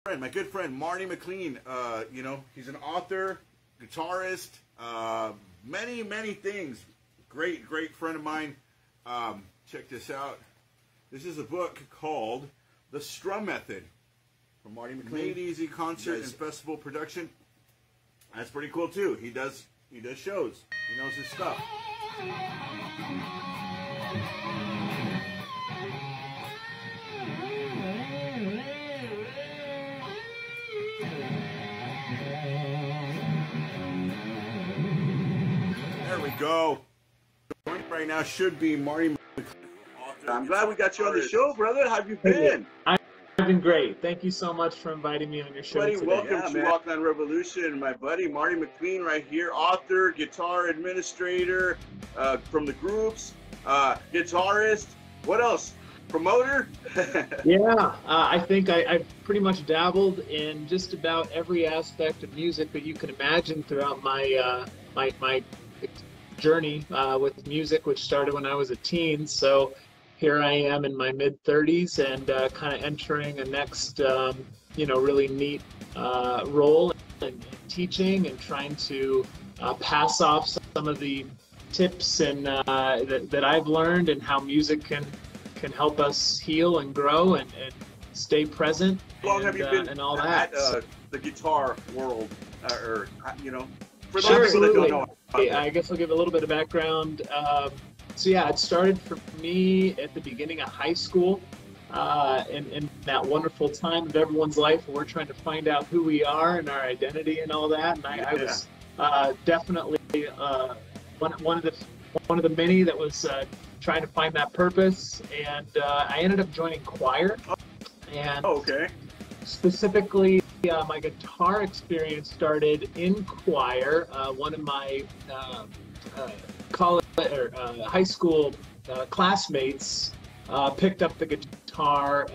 My good friend Marty McLean. He's an author, guitarist, many things. Great friend of mine. Check this out. This is a book called The Strum Method from Marty McLean. Made Easy Concert and Festival Production. That's pretty cool too. He does shows. He knows his stuff. There we go. Right now should be Marty McLean. I'm glad we got you on the show, brother. How have you been? I've been great. Thank you so much for inviting me on your show today. Welcome to Rockland Revolution. My buddy Marty McLean right here, author, guitar administrator from the groups, guitarist. What else? Promoter? Yeah, I think I've pretty much dabbled in just about every aspect of music that you can imagine throughout my my journey with music, which started when I was a teen. So here I am in my mid-30s and kind of entering a next, really neat role in teaching and trying to pass off some of the tips and that I've learned and how music can help us heal and grow and stay present. How long have you been and all that? The guitar world, for those Sure, people that don't know? I guess I'll give a little bit of background. So yeah, it started for me at the beginning of high school, in that wonderful time of everyone's life where we're trying to find out who we are and our identity and all that. And I was definitely one of the many that was trying to find that purpose. And I ended up joining choir. And specifically, my guitar experience started in choir. One of my college or high school classmates picked up the guitar.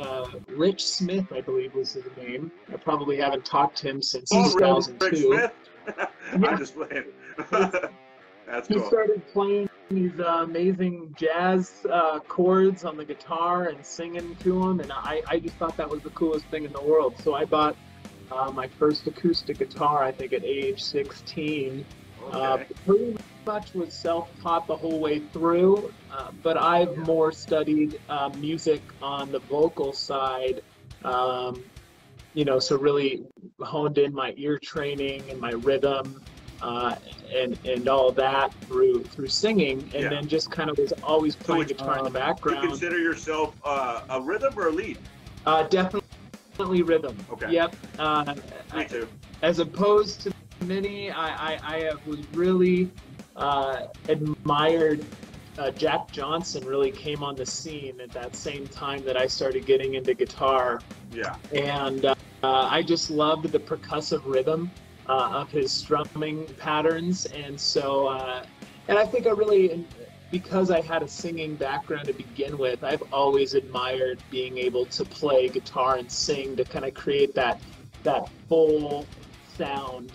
Rich Smith, I believe, was his name. I probably haven't talked to him since 2002. Rich Smith? I'm just playing. That's cool. He started playing these amazing jazz chords on the guitar and singing to them, and I just thought that was the coolest thing in the world. So I bought my first acoustic guitar, I think, at age 16. Pretty much was self-taught the whole way through, but I've more studied music on the vocal side, so really honed in my ear training and my rhythm and all of that through singing, and then just kind of was always playing guitar in the background. Do you consider yourself a rhythm or a lead? Definitely rhythm. Okay. Yep. Me too. As opposed to many, I was really admired. Jack Johnson really came on the scene at that same time that I started getting into guitar. Yeah. And I just loved the percussive rhythm of his strumming patterns, and so and I think I really, because I had a singing background to begin with, I've always admired being able to play guitar and sing to kind of create that full sound,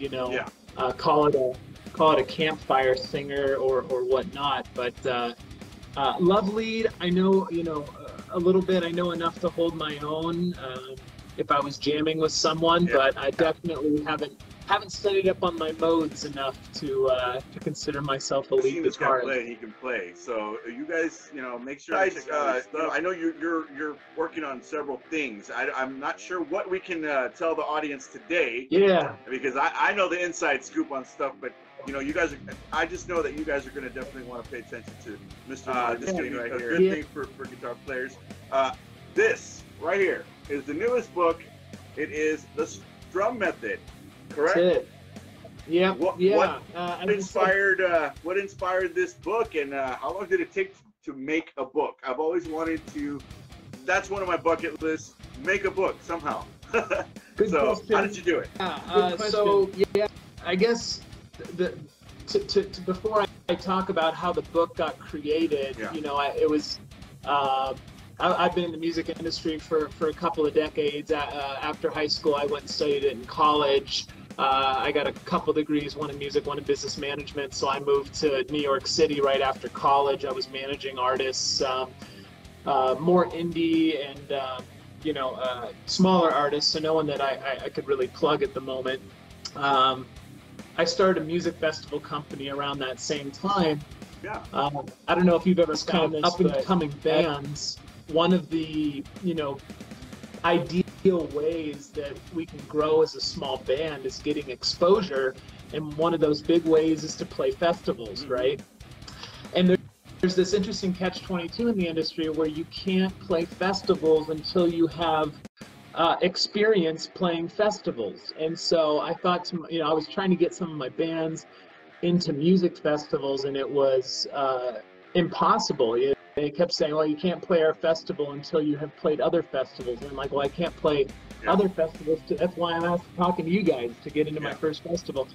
call it a campfire singer or whatnot. But love lead, I know, a little bit. I know enough to hold my own if I was jamming with someone, but I definitely haven't studied up on my modes enough to consider myself a lead guitarist. He can play. So you guys, make sure. Guys, I know you're working on several things. I'm not sure what we can tell the audience today. Yeah. Because I know the inside scoop on stuff, but you guys are. I just know that you guys are going to definitely want to pay attention to Mr. This thing right here. Good thing for guitar players. This right here is the newest book. It is The Strum Method. Correct. That's it. Yeah. What inspired this book, and how long did it take to make a book? I've always wanted to. That's one of my bucket lists. Make a book somehow. Good so question. How did you do it? I guess before I talk about how the book got created, it was. I've been in the music industry for a couple of decades. After high school, I went and studied it in college. I got a couple degrees, one in music, one in business management. So I moved to New York City right after college. I was managing artists, more indie and smaller artists, so no one that I could really plug at the moment. I started a music festival company around that same time. Yeah. I don't know if you've ever found up and coming bands. One of the ideal ways that we can grow as a small band is getting exposure, and one of those big ways is to play festivals, right? And there's this interesting catch-22 in the industry where you can't play festivals until you have experience playing festivals. And so I thought, I was trying to get some of my bands into music festivals, and it was impossible. They kept saying, well, you can't play our festival until you have played other festivals. And I'm like, well, I can't play other festivals. That's why I'm talking to you guys to get into my first festival.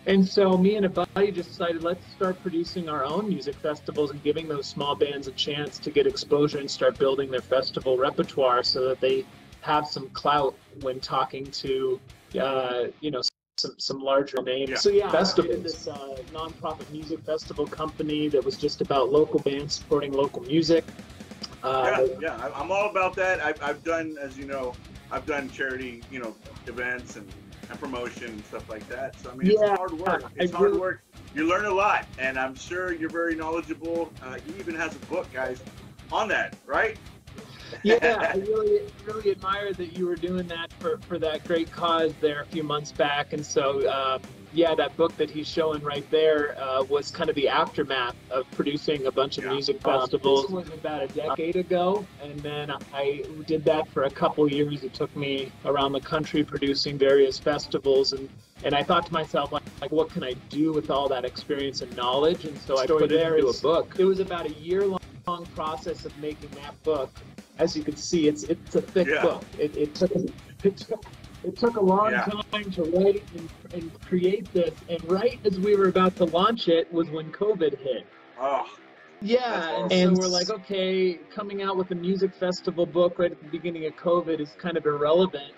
And so me and a buddy just decided, let's start producing our own music festivals and giving those small bands a chance to get exposure and start building their festival repertoire so that they have some clout when talking to, some larger names. Yeah. So festivals. I did this nonprofit music festival company that was just about local bands supporting local music. I'm all about that. I've done, as you know, I've done charity, events and promotion and stuff like that. So I mean, it's hard work. It's hard work. You learn a lot, and I'm sure you're very knowledgeable. He even has a book, guys, on that, right? Yeah, I really admire that you were doing that for that great cause there a few months back. And so, that book that he's showing right there was kind of the aftermath of producing a bunch of music festivals. This was about a decade ago, and then I did that for a couple years. It took me around the country producing various festivals, and I thought to myself, like, what can I do with all that experience and knowledge? And so I put it into a book. It was about a year-long process of making that book. As you can see, it's a thick book. It took a long time to write and create this. And right as we were about to launch it was when COVID hit. Oh. Yeah, and so we're like, okay, coming out with a music festival book right at the beginning of COVID is kind of irrelevant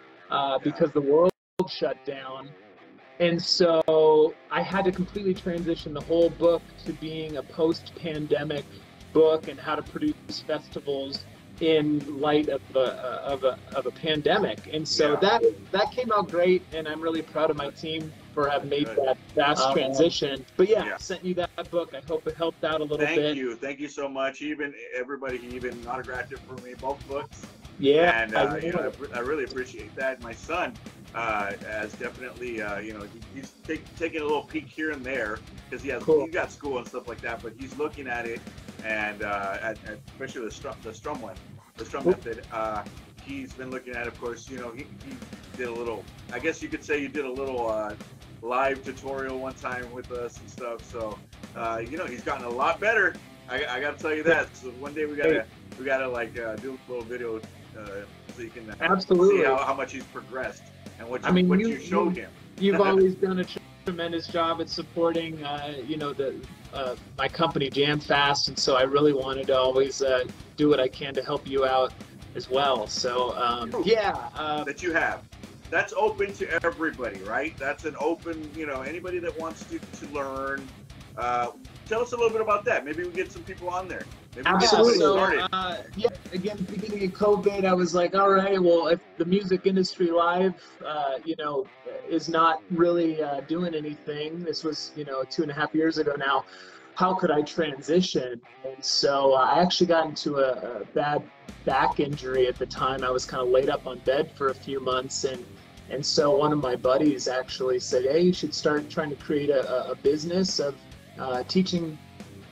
because the world shut down. And so I had to completely transition the whole book to being a post-pandemic book and how to produce festivals in light of a pandemic. And so that came out great, and I'm really proud of my team for having made that fast transition. But I sent you that book. I hope it helped out a little bit. Thank you so much. He even autographed it for me, both books. Yeah, and I really appreciate that. My son has definitely he's taking a little peek here and there because he's got school and stuff like that, but he's looking at it, and especially the strum method. He's been looking at it. Of course, he did a little, I guess you could say you did a little live tutorial one time with us and stuff. So he's gotten a lot better. I gotta tell you that. So one day we gotta like do a little video so you can absolutely see how much he's progressed and what you showed him. You've always done a tremendous job at supporting my company Jam Fast, and so I really wanted to always do what I can to help you out as well. So that you have. That's open to everybody, right? That's an open, anybody that wants to learn. Tell us a little bit about that. Maybe we get some people on there. Maybe absolutely. Again, beginning of COVID, I was like, all right, well, if the music industry live, is not really doing anything. This was, 2.5 years ago now. How could I transition? And so I actually got into a bad back injury at the time. I was kind of laid up on bed for a few months, and so one of my buddies actually said, hey, you should start trying to create a business of teaching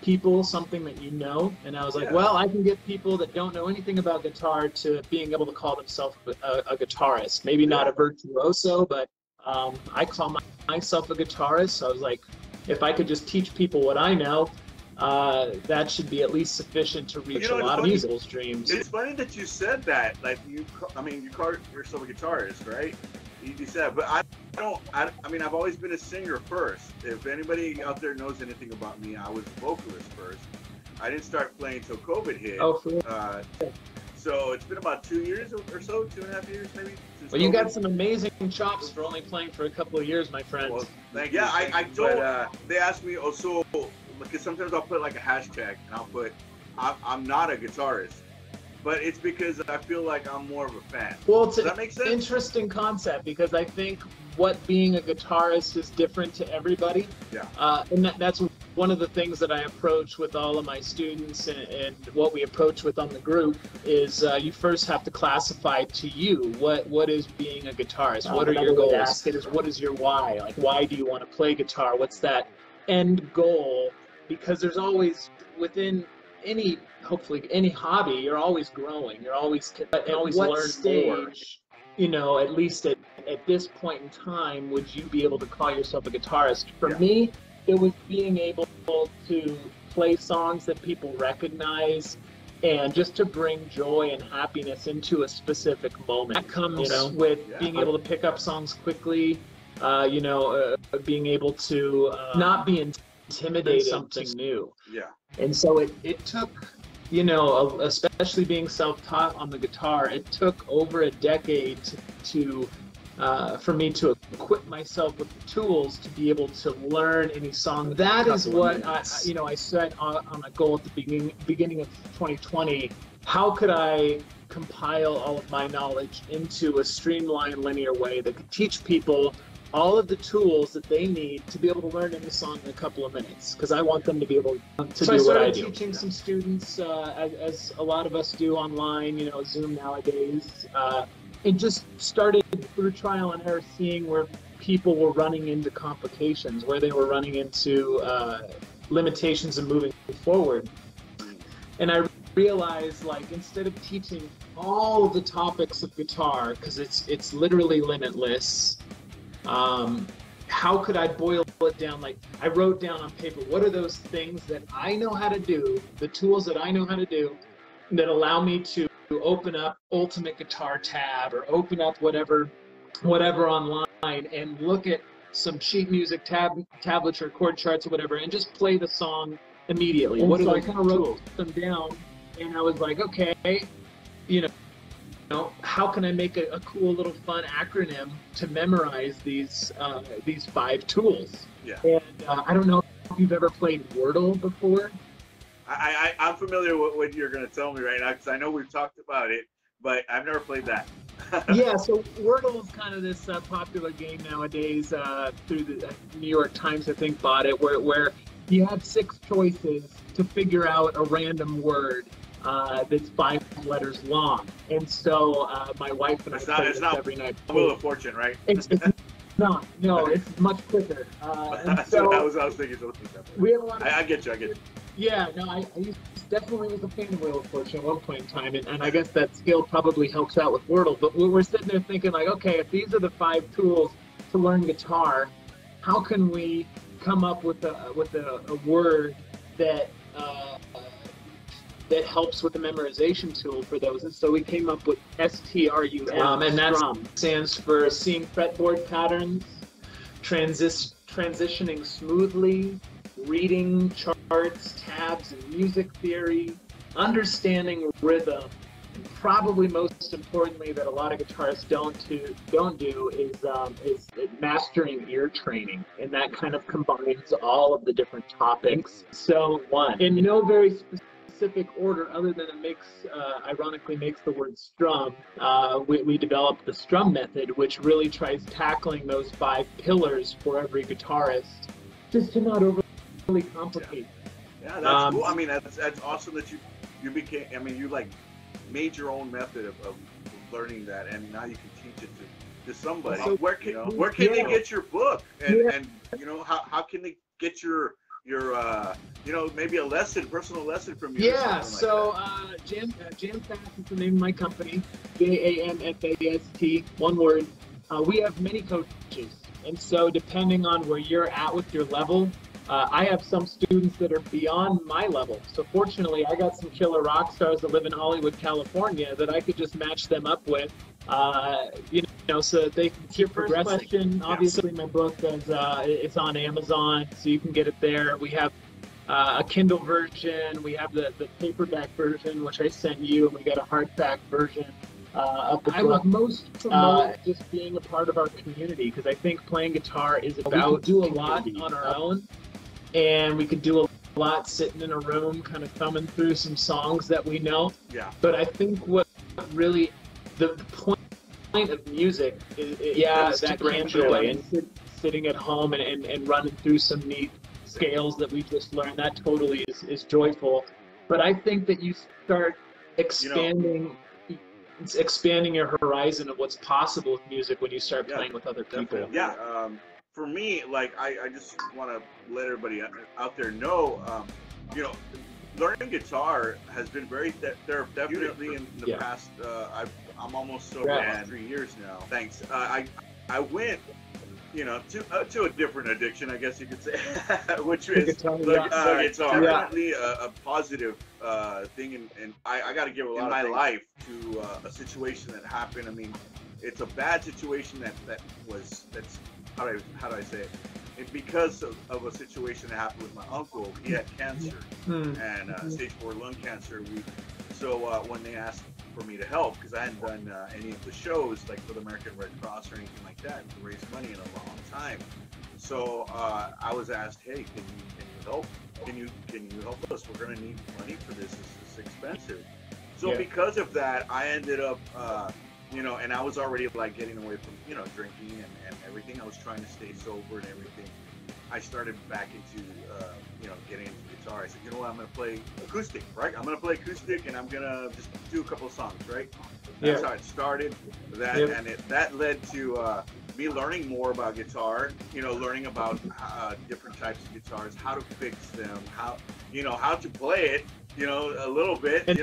people something that you know. And I was like, well, I can get people that don't know anything about guitar to being able to call themselves a guitarist. Maybe not a virtuoso, but I call myself a guitarist. So I was like, if I could just teach people what I know, that should be at least sufficient to reach a lot of musical streams. It's funny that you said that. Like you call yourself a guitarist, right? You said, but I've always been a singer first. If anybody out there knows anything about me, I was a vocalist first. I didn't start playing until COVID hit. Oh, for real? So it's been about 2 years or so, 2.5 years maybe. Well, you got some amazing chops for only playing for a couple of years, my friend. Well, thank you. I told. They asked me, because sometimes I'll put like a hashtag, and I'll put, I'm not a guitarist. but it's because I feel like I'm more of a fan. Well, it's Does an that make sense? interesting concept because I think what being a guitarist is different to everybody. Yeah. And that's one of the things that I approach with all of my students, and what we approach with on the group is you first have to classify to you what is being a guitarist. What are your goals? Ask it is, what is your why? Like, why do you want to play guitar? What's that end goal? Because there's always, within any, hopefully any hobby, you're always growing. You're always learn more. You know, at least at this point in time, would you be able to call yourself a guitarist? For me, it was being able to play songs that people recognize, and just to bring joy and happiness into a specific moment. That comes with being able to pick up songs quickly, being able to not be intimidated something new. Yeah. And so it took, especially being self-taught on the guitar, it took over a decade for me to equip myself with the tools to be able to learn any song. That is what I set on a goal at the beginning of 2020. How could I compile all of my knowledge into a streamlined, linear way that could teach people all of the tools that they need to be able to learn any song in a couple of minutes? Because I want them to be able to do what I do. So I started teaching some students, as a lot of us do online, Zoom nowadays. It just started through trial and error, seeing where people were running into complications, where they were running into limitations and moving forward. And I realized, like, instead of teaching all of the topics of guitar, because it's literally limitless, how could I boil it down? Like, I wrote down on paper, what are those things that I know how to do, the tools that I know how to do, that allow me to open up Ultimate Guitar tab, or open up whatever online, and look at some sheet music tablature, chord charts, or whatever, and just play the song immediately. And so I kind of wrote them down, and I was like, okay, how can I make a cool little fun acronym to memorize these 5 tools? Yeah. And I don't know if you've ever played Wordle before. I'm familiar with what you're going to tell me right now, because I know we've talked about it, but I've never played that. Yeah, so Wordle is kind of this popular game nowadays, through the New York Times, I think, bought it, where you have 6 choices to figure out a random word that's 5 letters long. And so my wife and I play this every night. Wheel of Fortune, right? It's not. No, it's much quicker. So I was thinking something. We have a lot of... I get you. Yeah, no, I definitely was a fan of Wheel of Fortune at one point in time, and I guess that skill probably helps out with Wordle. But we're sitting there thinking, like, okay, if these are the 5 tools to learn guitar, how can we come up with a word that that helps with the memorization tool for those? And so we came up with STRUM, and that stands for Seeing Fretboard Patterns, Transitioning Smoothly, Reading charts, tabs, and music theory, understanding rhythm, and probably most importantly, that a lot of guitarists don't do is mastering ear training, and that kind of combines all of the different topics. So, in no very specific order, other than it ironically makes the word strum, we developed the strum method, which really tries tackling those 5 pillars for every guitarist, just to not overly complicated. Yeah, that's cool. I mean, that's awesome that you became. I mean, you like made your own method of learning that, and now you can teach it to somebody. So, where can they get your book? And how can they get your maybe a personal lesson from you? Yeah. So Jamfast is the name of my company. JAMFAST, one word. We have many coaches, and so depending on where you're at with your level. I have some students that are beyond my level. So fortunately, I got some killer rock stars that live in Hollywood, California, that I could just match them up with, so that they can keep progressing. Obviously, my book it's on Amazon, so you can get it there. We have a Kindle version. We have the paperback version, which I sent you, and we got a hardback version of the book. I would most promote just being a part of our community, because I think playing guitar is about we can do a lot on our own. And we could do a lot sitting in a room, kind of thumbing through some songs that we know. Yeah. But I think what really the point of music is that can joy, and sitting at home and running through some neat scales that we just learned, that totally is joyful. But I think that you start expanding your horizon of what's possible with music when you start playing with other people. Definitely. Yeah. For me, like, I just want to let everybody out there know, learning guitar has been very definitely in the past. I'm almost sober 3 years now. Thanks. I went, to a different addiction, I guess you could say, which is the guitar. Definitely a positive thing, and I got to give a lot in my life to a situation that happened. I mean, it's a bad situation that's how do I say it? Because of a situation that happened with my uncle. He had cancer and stage 4 lung cancer. So when they asked for me to help, because I hadn't done any of the shows like for the American Red Cross or anything like that to raise money in a long time. So I was asked, hey, can you help? Can you help us? We're gonna need money for this. This is expensive. So because of that, I ended up and I was already like getting away from drinking and everything. I was trying to stay sober and everything. I started back into getting into guitar. I said, you know what, I'm gonna play acoustic, right? I'm gonna play acoustic and I'm gonna just do a couple of songs, right? That's how it started. That led to me learning more about guitar. Learning about different types of guitars, how to fix them, how to play it. A little bit. And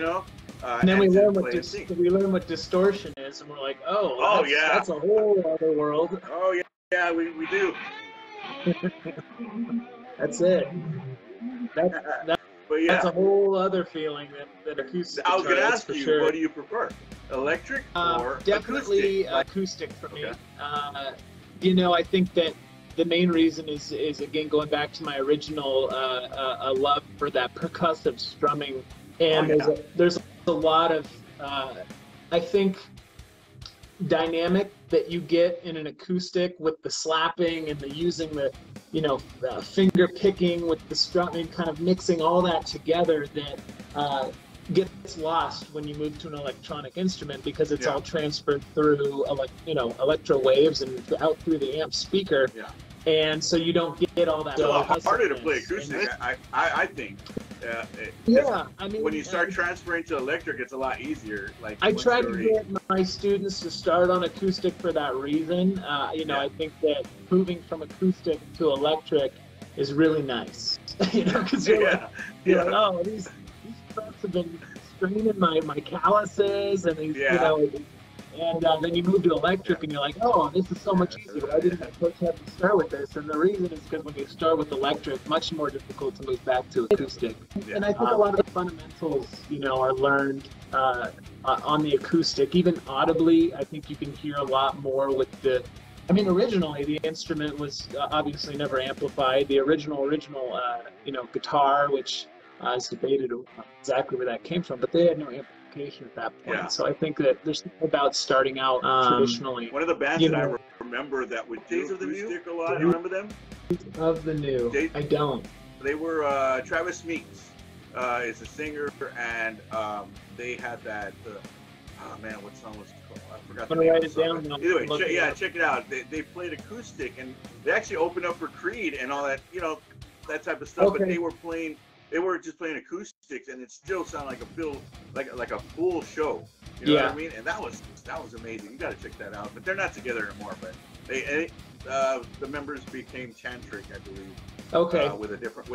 then we learn what distortion is, and we're like, that's a whole other world. Oh yeah, we do. That's it. That's a whole other feeling that acoustic. I was going to ask you, sure. What do you prefer, electric or definitely acoustic for me. I think that the main reason is again going back to my original love for that percussive strumming, and there's a lot of I think dynamic that you get in an acoustic with the slapping and the using the finger picking with the strumming, kind of mixing all that together, that gets lost when you move to an electronic instrument, because it's all transferred through electro waves and out through the amp speaker, and so you don't get all that. It's a lot harder to play acoustic, I think. I mean, when you start transferring to electric, it's a lot easier. Like, I try to get my students to start on acoustic for that reason. I think that moving from acoustic to electric is really nice. Because you're like, oh, these frets have been straining my calluses, and these, and then you move to electric, and you're like, oh, this is so much easier. Why didn't I first have to start with this? And the reason is because when you start with electric, much more difficult to move back to acoustic. And I think a lot of the fundamentals, are learned on the acoustic. Even audibly, I think you can hear a lot more with the... originally the instrument was obviously never amplified. The original, guitar, which is debated exactly where that came from, but they had no amplification at that point. So I think that there's something about starting out traditionally. One of the bands that I remember that would Days of the New a lot. You remember them? Of the New. I don't. They were Travis Meeks is a singer, and they had that. What song was it called? I forgot. I'm gonna write it down. Either way, check it out. They played acoustic, and they actually opened up for Creed and all that. That type of stuff. But they were just playing acoustics, and it still sounded like a full show. You know what I mean? And that was amazing. You got to check that out. But they're not together anymore. But the members became tantric, I believe. Okay. With a different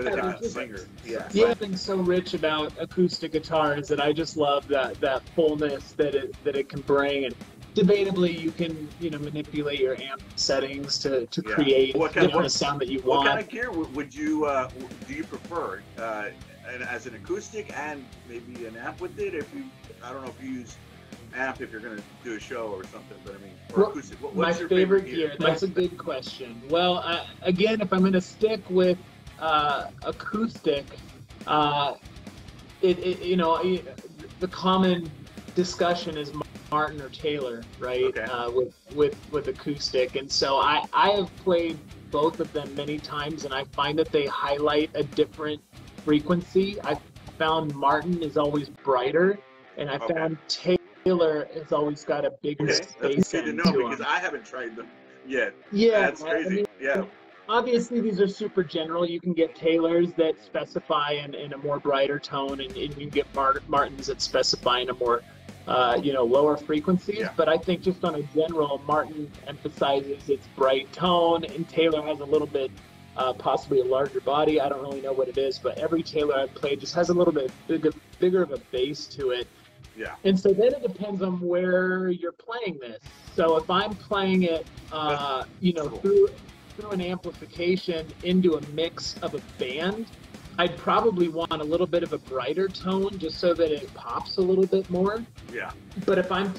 singer. The thing so rich about acoustic guitar is that I just love that fullness that it can bring, and debatably you can manipulate your amp settings to create the kind of sound that you want. What kind of gear would you do you prefer? As an acoustic and maybe an amp with it? I don't know if you use amp if you're going to do a show or something, but or acoustic. What's your favorite gear? That's a good question. Well, again, if I'm going to stick with acoustic, the common discussion is Martin or Taylor, right? Okay. With acoustic, and so I have played both of them many times, and I find that they highlight a different frequency. I found Martin is always brighter, and I found Taylor has always got a bigger space that's good to know because him. I haven't tried them yet. Yeah, That's crazy. I mean, yeah. obviously, these are super general. You can get Taylors that specify in a more brighter tone, and you can get Martins that specify in a more, lower frequencies. Yeah. But I think just on a general, Martin emphasizes its bright tone, and Taylor has a little bit, possibly a larger body. I don't really know what it is, but every Taylor I've played just has a little bit bigger of a bass to it. Yeah. And so then it depends on where you're playing this. So if I'm playing it, through an amplification into a mix of a band, I'd probably want a little bit of a brighter tone just so that it pops a little bit more. Yeah. But if I'm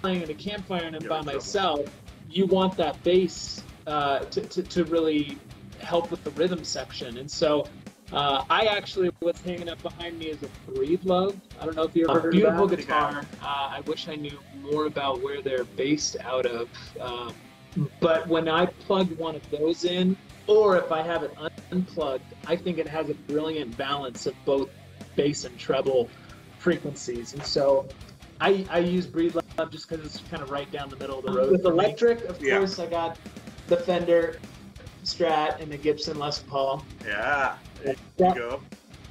playing in a campfire and I'm by myself, you want that bass to really help with the rhythm section. And so I actually, what's hanging up behind me is a Breathe Love. I don't know if you ever heard of that. Beautiful guitar. I wish I knew more about where they're based out of. But when I plug one of those in, or if I have it unplugged, I think it has a brilliant balance of both bass and treble frequencies. And so I use Breathe Love just because it's kind of right down the middle of the road. With electric, of course, I got the Fender Strat and the Gibson Les Paul. Yeah, there you go.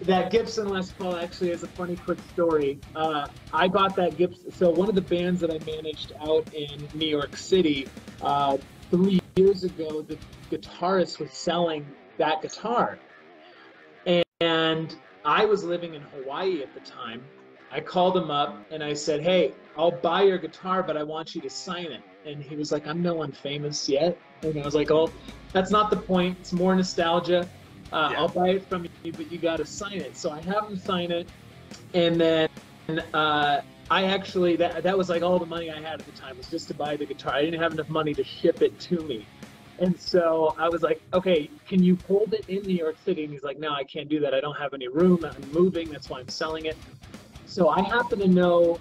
That Gibson Les Paul actually is a funny quick story. I bought that Gibson. So one of the bands that I managed out in New York City 3 years ago, the guitarist was selling that guitar. And I was living in Hawaii at the time. I called him up and I said, hey, I'll buy your guitar, but I want you to sign it. And he was like, I'm no one famous yet. And I was like, oh, that's not the point. It's more nostalgia. I'll buy it from you, but you got to sign it. So I have him sign it. And then I actually, that was like all the money I had at the time was just to buy the guitar. I didn't have enough money to ship it to me. And so I was like, okay, can you hold it in New York City? And he's like, no, I can't do that. I don't have any room. I'm moving. That's why I'm selling it. So I happen to know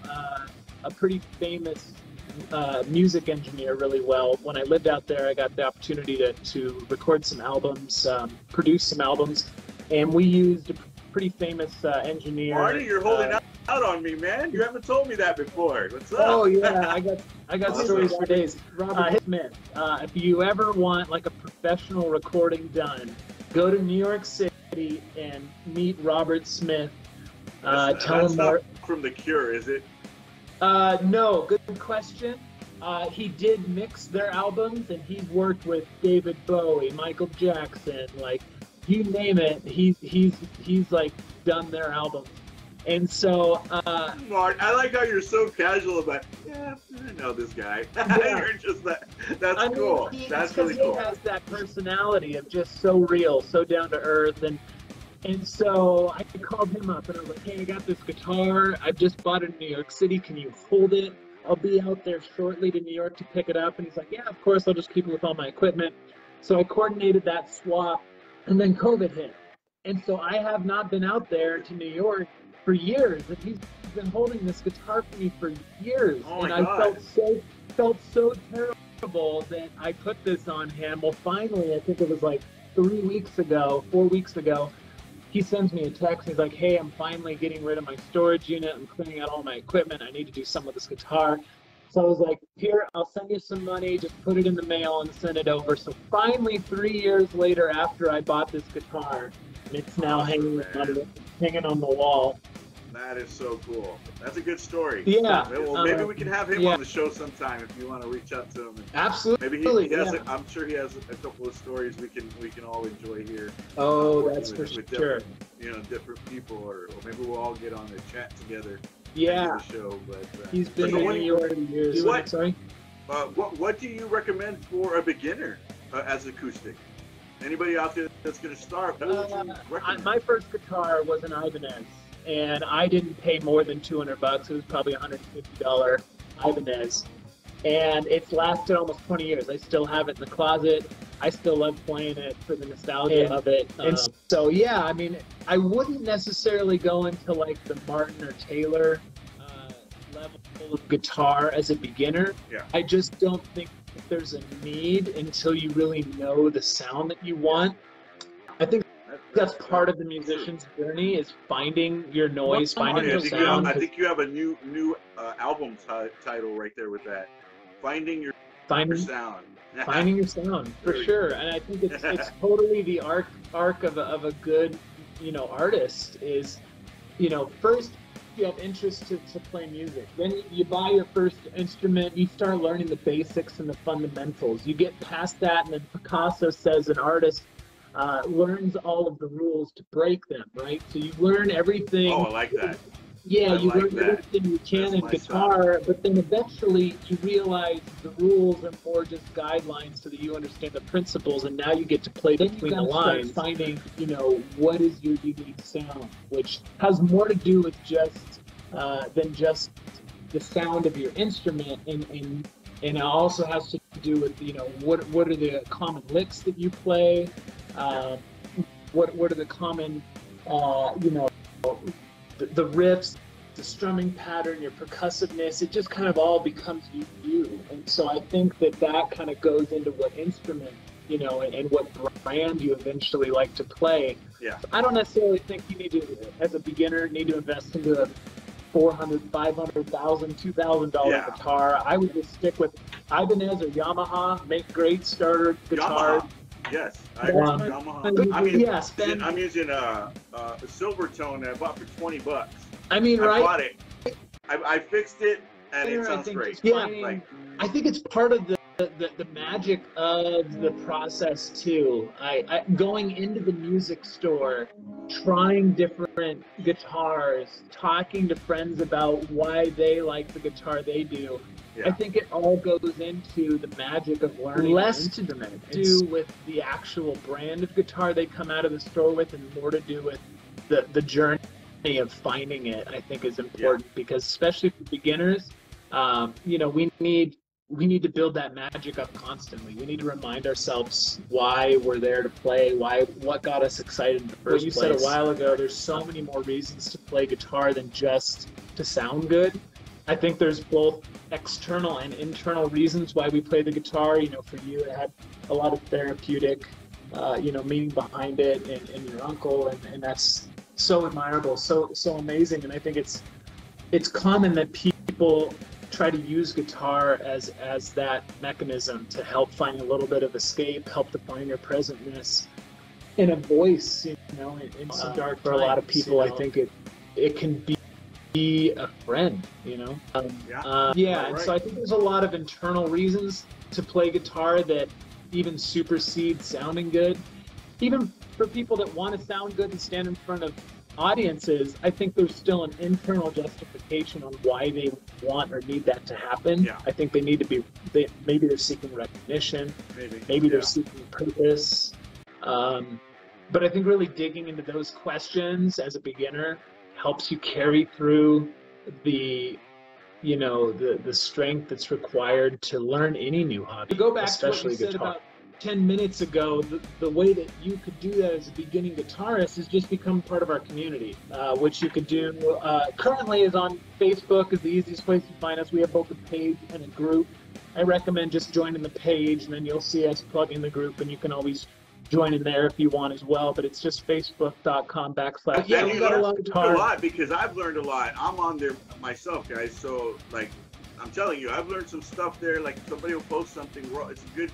a pretty famous music engineer really well. When I lived out there, I got the opportunity to record some albums, produce some albums, and we used a pretty famous engineer. Marty, you're holding out on me, man. You haven't told me that before. What's up? Oh yeah, I got stories for days. Robert Smith. If you ever want like a professional recording done, go to New York City and meet Robert Smith. Tell him more. From The Cure, is it? No, good question. He did mix their albums, and he's worked with David Bowie, Michael Jackson, like you name it. He's like done their albums, and so. Mark, I like how you're so casual about. Yeah, I know this guy. Yeah. You're just that. That's cool. That's really cool. He has that personality of just so real, so down to earth, and so I called him up and I was like, hey, I got this guitar. I just bought it in New York City. Can you hold it? I'll be out there shortly to New York to pick it up. And he's like, yeah, of course. I'll just keep it with all my equipment. So I coordinated that swap, and then COVID hit. And so I have not been out there to New York for years. And he's been holding this guitar for me for years. Oh and my I God. felt so terrible that I put this on him. Well, finally, I think it was like 4 weeks ago, he sends me a text. He's like, hey, I'm finally getting rid of my storage unit. I'm clearing out all my equipment. I need to do some with this guitar. So I was like, here, I'll send you some money. Just put it in the mail and send it over. So finally, 3 years later, after I bought this guitar, it's now hanging on the wall. That is so cool. That's a good story. Yeah. Well, maybe we can have him on the show sometime if you want to reach out to him. Absolutely. Maybe he has. I'm sure he has a couple of stories we can all enjoy here. Oh, that's for sure. Different people, or maybe we'll all get on a chat together. Yeah. The show, but he's been in New York for years. Sorry. What do you recommend for a beginner as acoustic? Anybody out there that's going to start? What would you recommend? My first guitar was an Ibanez. And I didn't pay more than $200. It was probably $150 Ibanez. And it's lasted almost 20 years. I still have it in the closet. I still love playing it for the nostalgia of it. And so, yeah, I mean, I wouldn't necessarily go into like the Martin or Taylor level of guitar as a beginner. Yeah. I just don't think there's a need until you really know the sound that you want. I think that's part of the musician's journey, is finding your noise, finding Marty, your sound. I think you have a new album title right there with that. Finding your sound. Finding your sound, for sure. And I think it's totally the arc of a good, you know, artist is, you know, first you have interest to play music. Then you buy your first instrument, you start learning the basics and the fundamentals. You get past that, and then Picasso says an artist learns all of the rules to break them, right? So you learn everything. Oh, I like that. Yeah, you learn everything you can in guitar, but then eventually you realize the rules are more just guidelines so that you understand the principles, and now you get to play between the lines, finding, you know, what is your unique sound, which has more to do with just than just the sound of your instrument, and it also has to do with, you know, what are the common licks that you play, what are the common, you know, the riffs, the strumming pattern, your percussiveness. It just kind of all becomes you. And so I think that kind of goes into what instrument, you know, and what brand you eventually like to play. Yeah. I don't necessarily think you need to, as a beginner, need to invest into a $400, $500, $2,000 guitar. I would just stick with Ibanez or Yamaha. Make great starter guitars. Yes, Yamaha. I'm using a Silvertone that I bought for $20. I mean, right? I bought it. I fixed it, and it sounds great. Yeah, I think it's part of the magic of the process too. I going into the music store, trying different guitars, talking to friends about why they like the guitar they do. Yeah. I think it all goes into the magic of learning. Less to do with the actual brand of guitar they come out of the store with, and more to do with the journey of finding it. I think is important because, especially for beginners, you know, we need to build that magic up constantly. We need to remind ourselves why we're there to play, what got us excited in the first place. What you said a while ago, there's so many more reasons to play guitar than just to sound good. I think there's both external and internal reasons why we play the guitar. You know, for you, it had a lot of therapeutic, you know, meaning behind it, and your uncle, and that's so admirable, so amazing. And I think it's common that people try to use guitar as that mechanism to help find a little bit of escape, help define your presentness in a voice, you know, in some dark for times, a lot of people. You know, I think it can be a friend, you know. And so I think there's a lot of internal reasons to play guitar that even supersede sounding good. Even for people that want to sound good and stand in front of audiences, I think there's still an internal justification on why they want or need that to happen. Yeah. I think they need to be, maybe they're seeking recognition, maybe they're seeking purpose. But I think really digging into those questions as a beginner helps you carry through the, you know, the strength that's required to learn any new hobby. To go back to what you said about 10 minutes ago, the way that you could do that as a beginning guitarist is just become part of our community, which you could do currently is on Facebook is the easiest place to find us. We have both a page and a group. I recommend just joining the page, and then you'll see us plug in the group, and you can always join in there if you want as well, but it's just facebook.com/. Yeah, you learn a lot, because I've learned a lot. I'm on there myself, guys, so like I'm telling you, I've learned some stuff there. Like somebody will post something, it's a good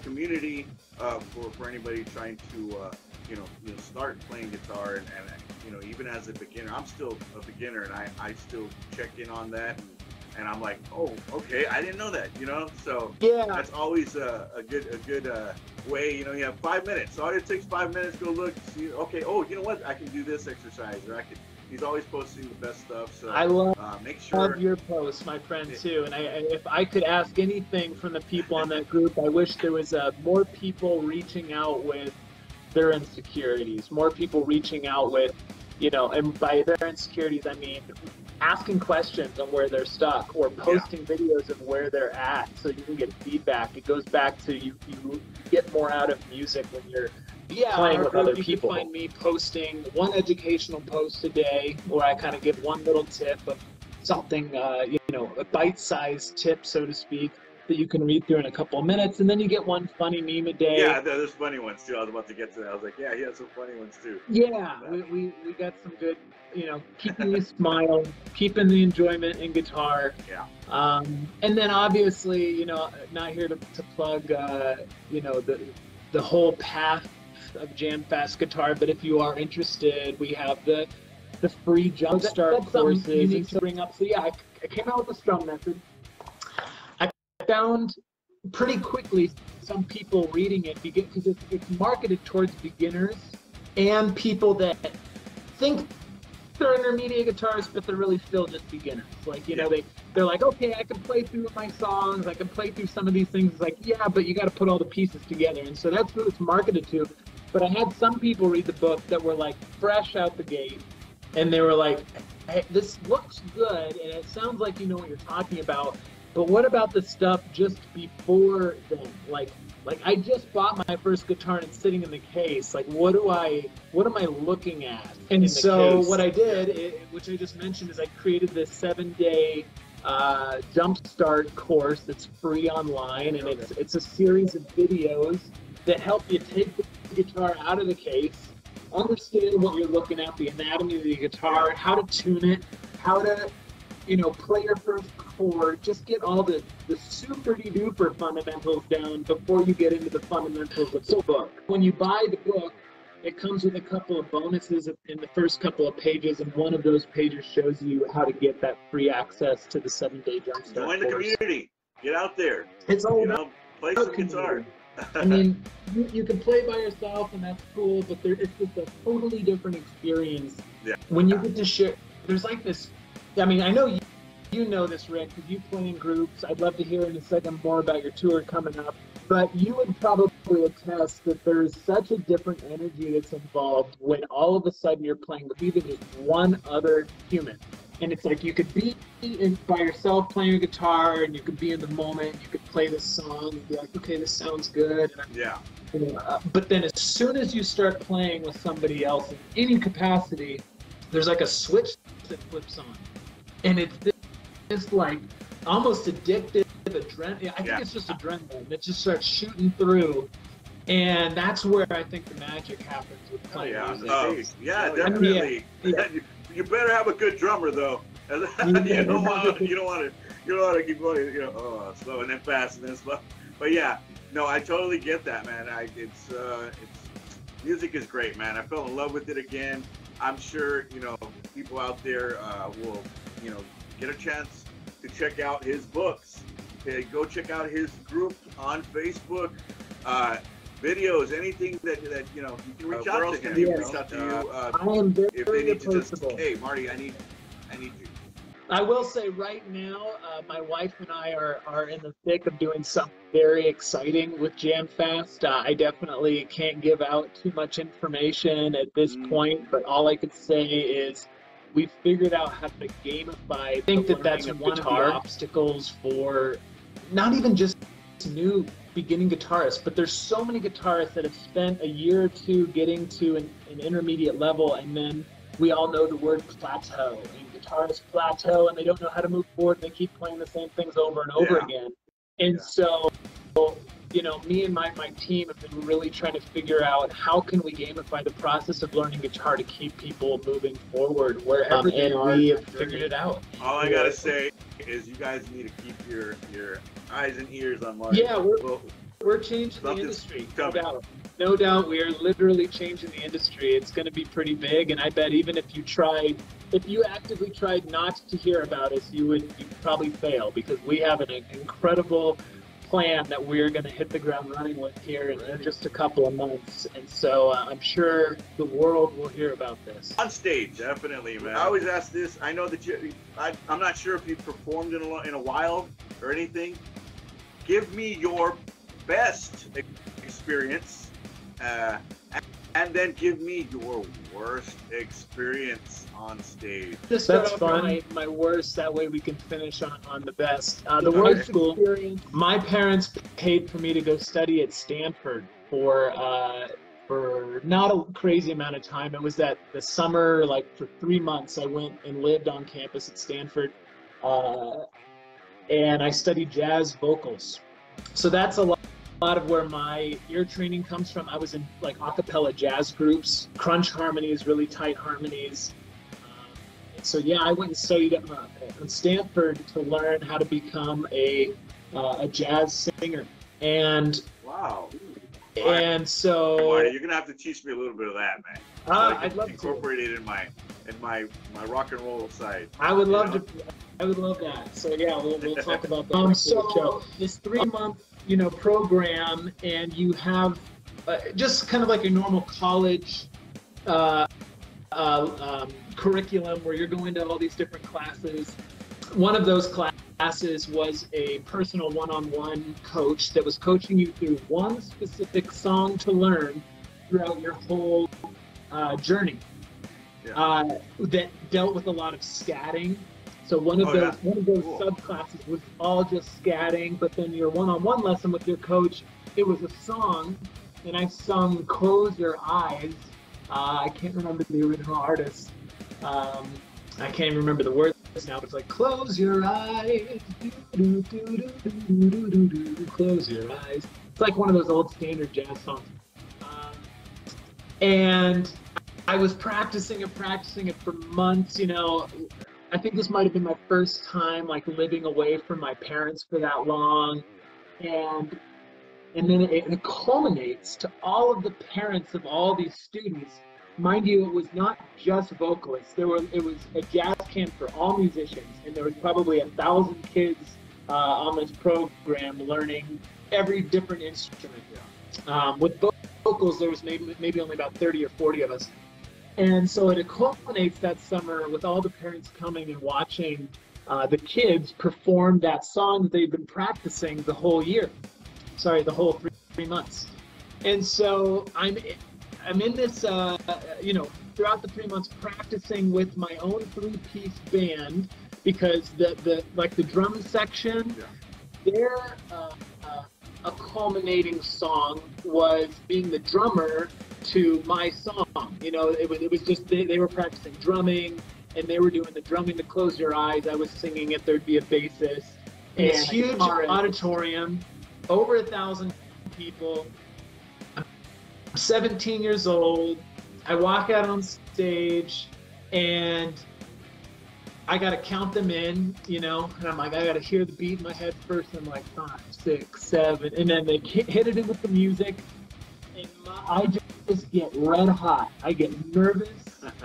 community for anybody trying to you know start playing guitar, and you know, even as a beginner, I'm still a beginner, and I still check in on that, and I'm like, oh, okay, I didn't know that, you know. So that's always a good way. You know, you have 5 minutes, so all it takes 5 minutes, go look, see, okay, oh, you know what, I can do this exercise, or I can. He's always posting the best stuff, so I love your posts, my friend, too. And if I could ask anything from the people on that group, I wish there was more people reaching out with their insecurities, more people reaching out with, you know, and by their insecurities, I mean asking questions on where they're stuck, or posting videos of where they're at so you can get feedback. It goes back to you get more out of music when you're playing with other people. You can find me posting one educational post a day, where I kind of give one little tip of something, you know, a bite-sized tip, so to speak, that you can read through in a couple of minutes, and then you get one funny meme a day. Yeah, there's funny ones too. I was about to get to that. I was like, yeah, he has some funny ones too. Yeah, we got some good, keeping you smiling, keeping the enjoyment in guitar. Yeah. And then obviously, not here to plug, the whole path of Jam Fast Guitar, but if you are interested, we have the free jumpstart courses. You need to bring up. So yeah, I came out with a strum method. I found pretty quickly some people reading it because it's marketed towards beginners and people that think they're intermediate guitarists, but they're really still just beginners. Like, they're like, okay, I can play through my songs, I can play through some of these things. It's like, yeah, but you got to put all the pieces together. And so that's what it's marketed to. But I had some people read the book that were like fresh out the gate, and they were like, hey, this looks good, and it sounds like you know what you're talking about. But what about the stuff just before then? Like I just bought my first guitar and it's sitting in the case. Like, what am I looking at? And so what I did, which I just mentioned, is I created this 7-day jumpstart course that's free online, and it's a series of videos that help you take the guitar out of the case, understand what you're looking at, the anatomy of the guitar, how to tune it, how to play your first chord, just get all the super-duper fundamentals down before you get into the fundamentals of the book. When you buy the book, it comes with a couple of bonuses in the first couple of pages, and one of those pages shows you how to get that free access to the 7-day jumpstart. Join the community. Get out there. It's all about play some guitar. I mean, you can play by yourself, and that's cool, but it's just a totally different experience when you get to share. There's like this. I mean, I know you know this, Rick, because you play in groups. I'd love to hear in a second more about your tour coming up. But you would probably attest that there's such a different energy that's involved when all of a sudden you're playing with even just one other human. And it's like you could be by yourself playing your guitar, and you could be in the moment. You could play this song and be like, okay, this sounds good. Yeah. But then as soon as you start playing with somebody else in any capacity, there's like a switch that flips on. And it's this like almost addictive adrenaline. I think it's just adrenaline that just starts shooting through. And that's where I think the magic happens with playing music. Definitely. You better have a good drummer, though. You don't want to keep going, slow and then fast and then slow. But yeah, no, I totally get that, man. It's music is great, man. I fell in love with it again. I'm sure, people out there will, get a chance to check out his books. Go check out his group on Facebook. Videos, anything that you can reach out to him. Reach out to you. I am very approachable. Hey, Marty, I need you. I will say right now, my wife and I are in the thick of doing something very exciting with Jam Fast. I definitely can't give out too much information at this point, but all I could say is we've figured out how to gamify. I think that's one of the obstacles for not even just new beginning guitarists, but there's so many guitarists that have spent a year or two getting to an intermediate level, and then we all know the word plateau, and guitarists plateau and they don't know how to move forward, and they keep playing the same things over and over again. And so me and my team have been really trying to figure out how can we gamify the process of learning guitar to keep people moving forward wherever they are. We have figured it out. All I gotta say is you guys need to keep your eyes and ears on Marty. Yeah, we're changing the industry, no doubt. No doubt, we are literally changing the industry. It's going to be pretty big, and I bet even if you actively tried not to hear about us, you'd probably fail, because we have an incredible plan that we're going to hit the ground running with here in just a couple of months. And so I'm sure the world will hear about this. On stage, definitely, man. I always ask this. I know that I'm not sure if you've performed in a while or anything. Give me your best experience, and then give me your worst experience on stage. Just that's fun. My worst, that way we can finish on the best. The worst experience. My parents paid for me to go study at Stanford for not a crazy amount of time. It was that the summer, like for 3 months, I went and lived on campus at Stanford. and I studied jazz vocals. So that's a lot of where my ear training comes from. I was in like a cappella jazz groups, crunch harmonies, really tight harmonies. So yeah, I went and studied at Stanford to learn how to become a jazz singer. And wow. And so Marty, you're gonna have to teach me a little bit of that, man. So I'd love to incorporate it in my rock and roll side. I would love to. I would love that. So yeah, we'll talk about that. So this 3-month, program, and you have just kind of like a normal college curriculum where you're going to all these different classes. One of those classes was a personal one-on-one coach that was coaching you through one specific song to learn throughout your whole journey. Yeah. That dealt with a lot of scatting. So one of those cool. Subclasses was all just scatting, but then your one-on-one lesson with your coach, it was a song, and I sung "Close Your Eyes." I can't remember the original artist. I can't even remember the words now, but it's like, close your eyes, close your eyes. It's like one of those old standard jazz songs. And I was practicing it for months, I think this might have been my first time like living away from my parents for that long. And then it culminates to all of the parents of all these students. Mind you, it was not just vocalists. It was a jazz camp for all musicians, and there was probably 1,000 kids on this program learning every different instrument. With vocals, there was maybe only about 30 or 40 of us. And so it culminates that summer with all the parents coming and watching the kids perform that song that they've been practicing the whole year. Sorry, the whole three months. And so I'm in this, throughout the 3 months practicing with my own 3-piece band, because the drum section, their a culminating song was being the drummer to my song. It was just they were practicing drumming, and they were doing the drumming to Close Your Eyes. I was singing it. There'd be a bassist. And this huge auditorium, over 1,000 people. I'm 17 years old. I walk out on stage, and I gotta count them in, and I'm like, I gotta hear the beat in my head first. I'm like 5, 6, 7, and then they hit it in with the music, and I just get red hot. I get nervous.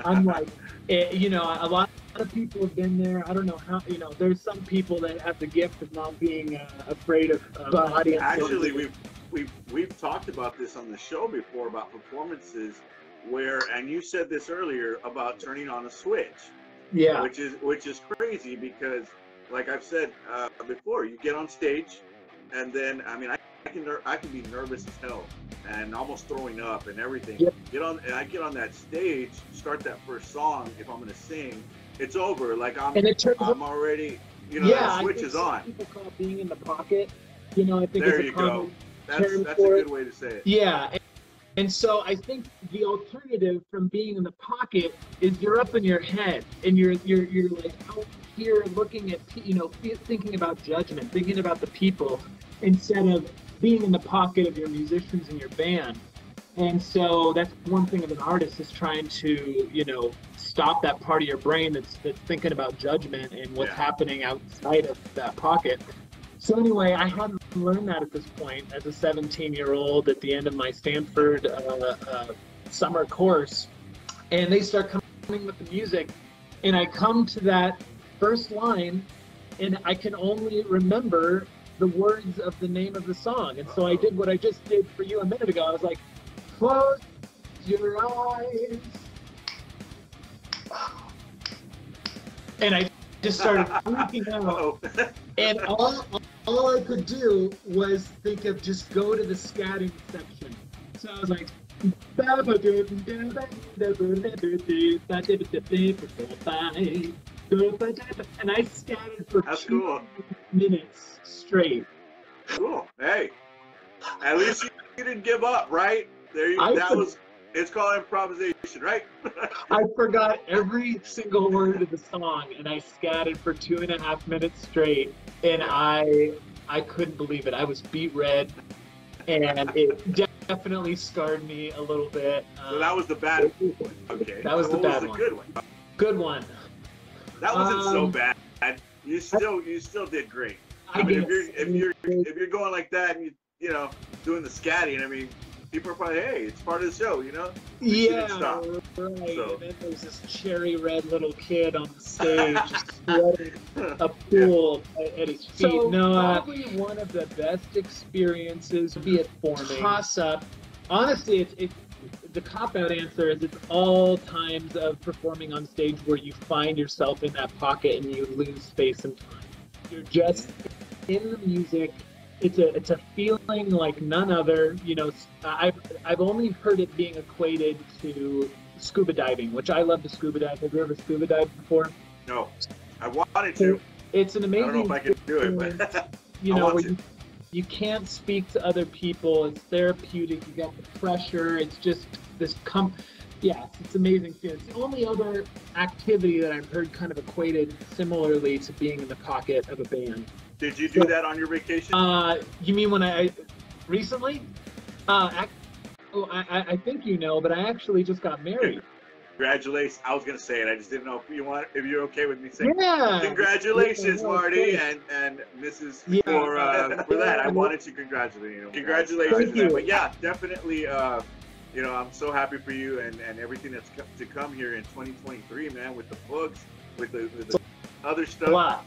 I'm like, a lot of people have been there. I don't know how, there's some people that have the gift of not being afraid of the audience. Actually, we've talked about this on the show before about performances where, and you said this earlier about turning on a switch. Yeah. Which is crazy because, like I've said before, you get on stage, and then I can be nervous as hell and almost throwing up and everything. Yep. I get on that stage, start that first song. If I'm gonna sing, it's over. Like I'm already, that switch is on. People call it being in the pocket. I think there you go. That's a good way to say it. Yeah. And so I think the alternative from being in the pocket is you're up in your head, and you're like out here looking at, thinking about judgment, thinking about the people, instead of being in the pocket of your musicians and your band. And so that's one thing of an artist, is trying to, stop that part of your brain that's thinking about judgment and what's happening outside of that pocket. So anyway, I hadn't learned that at this point as a 17-year-old at the end of my Stanford summer course. And they start coming with the music, and I come to that first line, and I can only remember the words of the name of the song. And so I did what I just did for you a minute ago. I was like, close your eyes. And I just started freaking out. And all I could do was think of just go to the scatting section. So I was like, and I scattered for 2 minutes straight. Cool. Hey, at least you didn't give up, right? It's called improvisation, right? I forgot every single word of the song, and I scattered for 2.5 minutes straight, and I couldn't believe it. I was beet red, and it definitely scarred me a little bit. So that was the bad one. Okay. That was the bad one. Good one. Good one. That wasn't so bad. You still did great. I mean, if you're going like that and you know doing the scatting, I mean, people are probably, hey, it's part of the show, you know. Yeah, right. So. And then there's this cherry red little kid on the stage sweating a pool at his feet. So probably one of the best experiences, be it forming, toss up. Honestly, it's the cop-out answer is it's all times of performing on stage where you find yourself in that pocket and you lose space and time. You're just in the music. It's a feeling like none other. You know, I've only heard it being equated to scuba diving, which I love to scuba dive. Have you ever scuba dived before? No, I wanted to. It's an amazing. I don't know if I could do it, but you know, where you can't speak to other people. It's therapeutic. You got the pressure. It's just this yeah, it's amazing feeling. It's the only other activity that I've heard kind of equated similarly to being in the pocket of a band. Did you do that on your vacation? You mean when I recently? I think you know, but I actually just got married. Congratulations! I was gonna say it. I just didn't know if you're okay with me saying. Yeah. Congratulations, Marty and Mrs. For that. I wanted to congratulate you. Congratulations, man. But yeah, definitely. You know, I'm so happy for you and everything that's to come here in 2023, man. With the books, with the other stuff. Wow.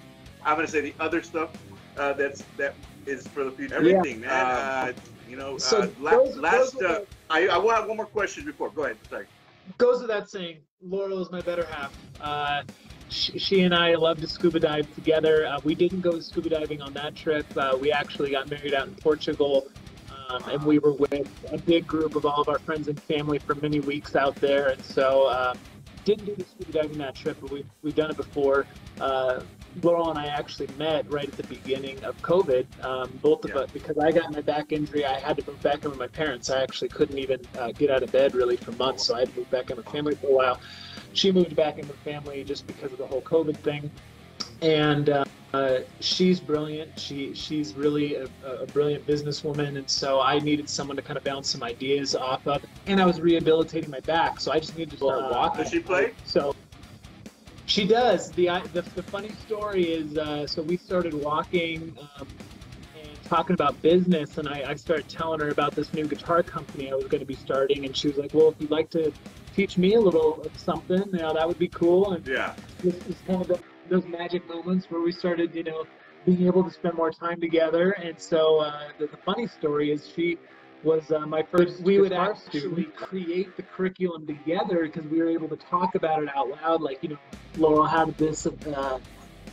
I'm gonna say the other stuff that is for the future. Everything, man. You know, I will have one more question before. Go ahead. Sorry. Goes without saying, Laurel is my better half. She and I love to scuba dive together. We didn't go scuba diving on that trip. We actually got married out in Portugal, and we were with a big group of all of our friends and family for many weeks out there. And so didn't do the scuba diving that trip, but we've done it before. Laurel and I actually met right at the beginning of COVID. Both of us, because I got my back injury, I had to move back in with my parents. I actually couldn't even get out of bed really for months, so I had to move back in with family for a while. She moved back in with family just because of the whole COVID thing. And she's brilliant. She's really a brilliant businesswoman, and so I needed someone to kind of bounce some ideas off of. And I was rehabilitating my back, so I just needed to start walking. Does she play? So she does. The funny story is, so we started walking and talking about business, and I started telling her about this new guitar company I was going to be starting, and she was like, "Well, if you'd like to teach me a little of something, you know, that would be cool." And this is kind of those magic moments where we started, you know, being able to spend more time together. And so the funny story is she was my first. We would actually create the curriculum together because we were able to talk about it out loud. Like, you know, Laurel, how did this,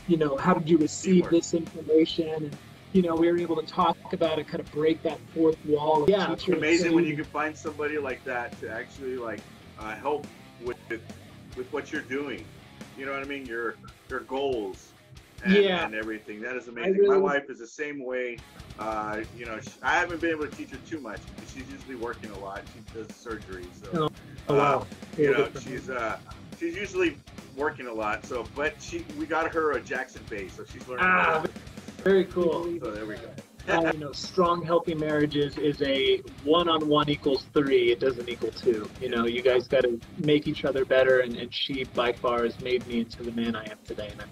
you know, how did you receive this information? And, you know, we were able to talk about it, kind of break that fourth wall. Yeah, it's amazing when you can find somebody like that to actually like help with what you're doing. You know what I mean? Your goals and everything. That is amazing. My wife is the same way. You know, I haven't been able to teach her too much because she's usually working a lot. She does surgery, so wow. You know, she's usually working a lot. So, but we got her a Jackson bass, so she's learning. Very cool. So there we go. You know, strong, healthy marriages is a 1-on-1 equals 3. It doesn't equal 2. You know, you guys got to make each other better, and she by far has made me into the man I am today. And I'm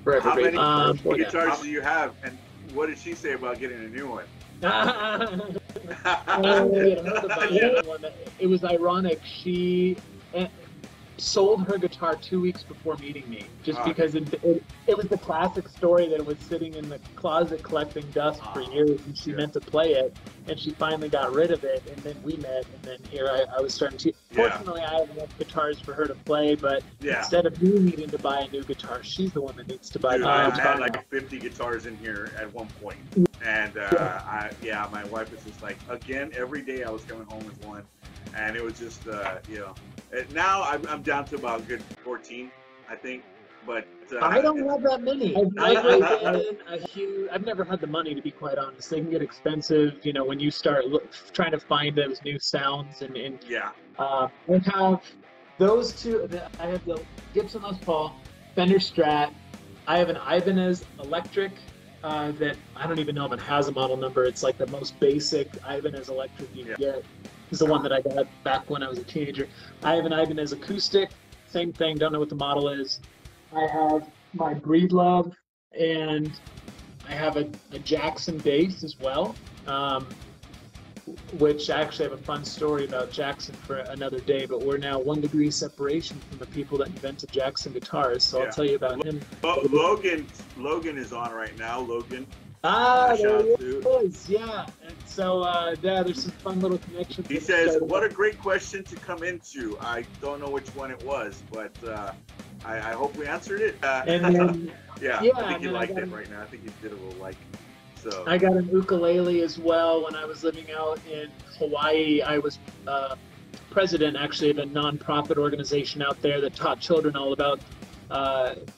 forever grateful. How many guitars do you have, and what did she say about getting a new one? It was ironic. She sold her guitar 2 weeks before meeting me, just because it was the classic story that it was sitting in the closet collecting dust for years, and she meant to play it, and she finally got rid of it, and then we met, and then here I was starting to. Fortunately, I have enough guitars for her to play, but instead of me needing to buy a new guitar, she's the one that needs to buy. I had like 50 guitars in here at one point, and my wife was just like, again, every day I was coming home with one, and it was just you know. Now I'm down to about a good 14, I think. but I don't have that many. I've never been a huge. I've never had the money, to be quite honest. They can get expensive, you know, when you start trying to find those new sounds. And yeah, I have those two. I have the Gibson Les Paul, Fender Strat. I have an Ibanez Electric that I don't even know if it has a model number. It's like the most basic Ibanez Electric you can get. It's the one that I got back when I was a teenager. I have an Ibanez Acoustic. Same thing. Don't know what the model is. I have my Breedlove, and I have a Jackson bass as well, which I actually have a fun story about Jackson for another day, but we're now 1 degree separation from the people that invented Jackson guitars, so I'll tell you about him. Logan is on right now. Logan. There he is, yeah. And so, yeah, there's some fun little connections. He says, what a great question to come into. I don't know which one it was, but I hope we answered it. And then, yeah, I think you liked it right now. I think you did a little like. So I got an ukulele as well. When I was living out in Hawaii, I was president, actually, of a nonprofit organization out there that taught children all about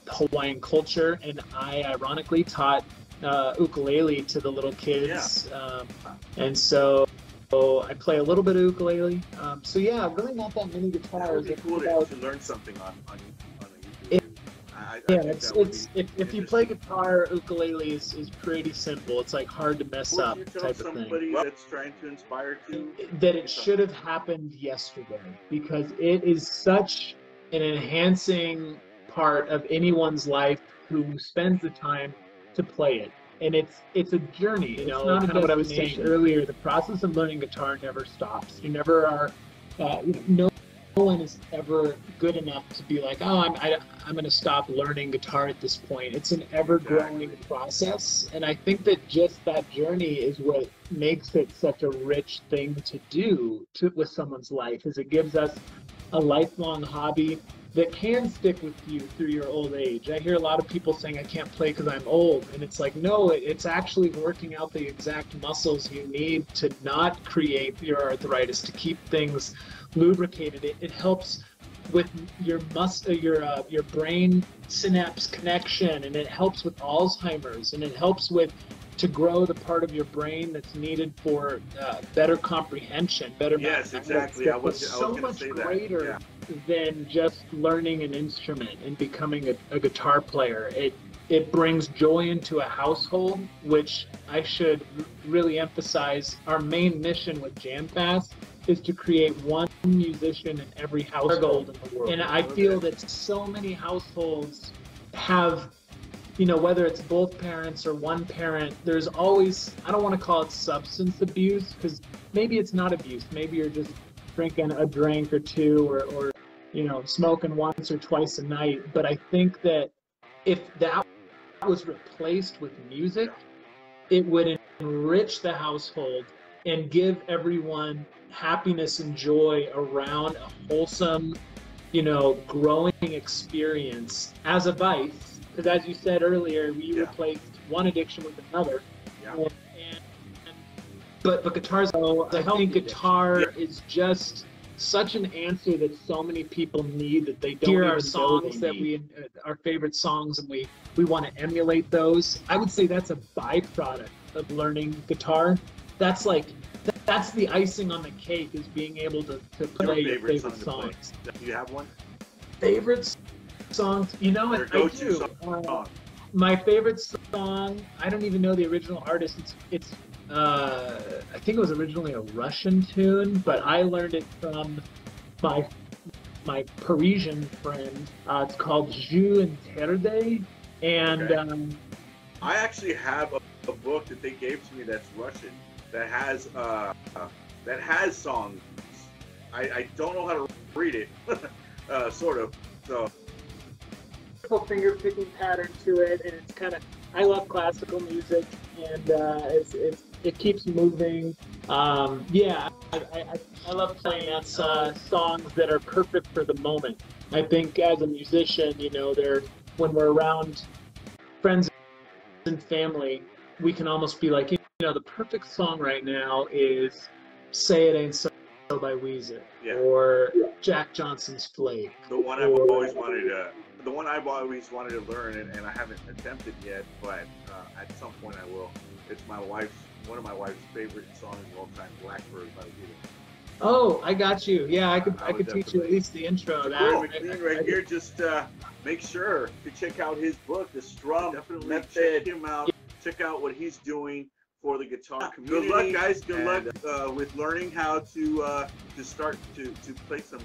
Hawaiian culture, and I ironically taught ukulele to the little kids. Yeah. And so I play a little bit of ukulele. So yeah, really not that many guitars. It would be cool to learn something on a ukulele. If you play guitar, ukulele is pretty simple. It's like hard to mess up type of thing. Somebody that's trying to inspire to that it should have happened yesterday, because it is such an enhancing part of anyone's life who spends the time to play it. And it's a journey. You know, kind of what I was saying earlier. The process of learning guitar never stops. You never are. No one is ever good enough to be like, oh, I'm going to stop learning guitar at this point. It's an ever-growing process, and I think that just that journey is what makes it such a rich thing to do with someone's life. Is it gives us a lifelong hobby that can stick with you through your old age. I hear a lot of people saying, I can't play because I'm old. And it's like, no, it's actually working out the exact muscles you need to not create your arthritis, to keep things lubricated. It helps with your brain synapse connection, and it helps with Alzheimer's, and it helps to grow the part of your brain that's needed for better comprehension, better Yes, exactly. I was so much say greater that. than just learning an instrument and becoming a guitar player. It brings joy into a household, which I should really emphasize. Our main mission with JamFast is to create one musician in every household in the world. And I feel that so many households have, you know, whether it's both parents or one parent, there's always, I don't want to call it substance abuse, because maybe it's not abuse. Maybe you're just drinking a drink or two, or you know, smoking once or twice a night. But I think that if that was replaced with music, it would enrich the household and give everyone happiness and joy around a wholesome, you know, growing experience as a vice. Because as you said earlier, we replaced one addiction with another. Yeah. But guitars, I think guitar is just such an answer that so many people need, that they don't hear our songs that our favorite songs, and we want to emulate those. I would say that's a byproduct of learning guitar. That's the icing on the cake, is being able to play your favorite songs. Do you have one? Favorite songs? You know what? I do. My favorite song, I don't even know the original artist. It's I think it was originally a Russian tune, but I learned it from my Parisian friend. It's called Jus Interdit, and I actually have a book that they gave to me that's Russian that has songs. I don't know how to read it, sort of. So finger picking pattern to it, and it's kind of, I love classical music, and it keeps moving. I love playing songs that are perfect for the moment. I think as a musician, you know, when we're around friends and family, we can almost be like, you know, the perfect song right now is "Say It Ain't So" by Weezer, or Jack Johnson's "Flake." The one I've always wanted the one I've always wanted to learn, and I haven't attempted yet, but at some point I will. It's one of my wife's favorite songs of all time, Blackbird by the Beatles. Oh, I got you. Yeah, I could teach you at least the intro. Marty McLean right here. Just make sure to check out his book, The Strum Method. Check him out. Check out what he's doing for the guitar community. Good luck, guys. Good luck with learning how to start to play some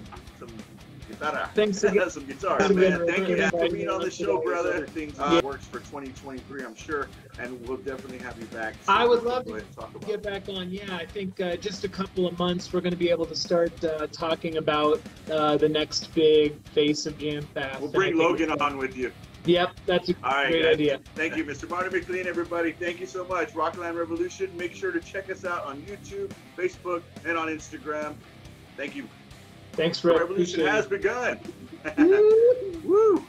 guitar. Thanks again. Some guitar. Thank you for being on the show, brother. Things works for 2023, I'm sure, and we'll definitely have you back. So I would love to get back on. Yeah, I think just a couple of months we're going to be able to start talking about the next big face of Jam Fast. We'll bring Logan on with you. Yep, that's a great idea. Thank you, Mr. Marty McLean, everybody. Thank you so much. Rockland Revolution. Make sure to check us out on YouTube, Facebook, and on Instagram. Thank you. Thanks, Rick. The revolution has begun. Woo!